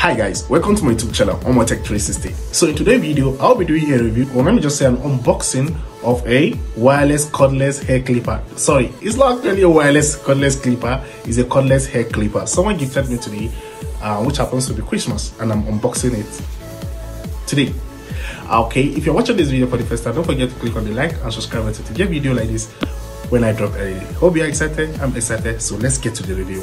Hi guys, welcome to my YouTube channel, Tech 360. So in today's video, I'll be doing a review, or let me just say an unboxing of a wireless cordless hair clipper. Sorry, it's not really a wireless cordless clipper, it's a cordless hair clipper. Someone gifted me today, which happens to be Christmas, and I'm unboxing it today. Okay, if you're watching this video for the first time, don't forget to click on the like and subscribe button to get video like this when I drop a video. Hope you're excited. I'm excited, so let's get to the review.